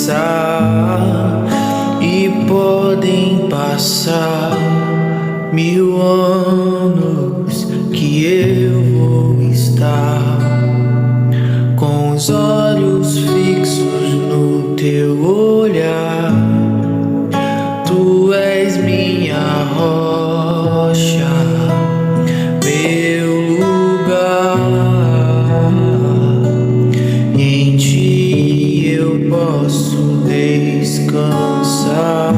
pensar, e podem passar 1000 anos que eu vou estar com os olhos fixos no teu olhar. Tu és minha rocha, meu lugar. Em ti eu posso descansar.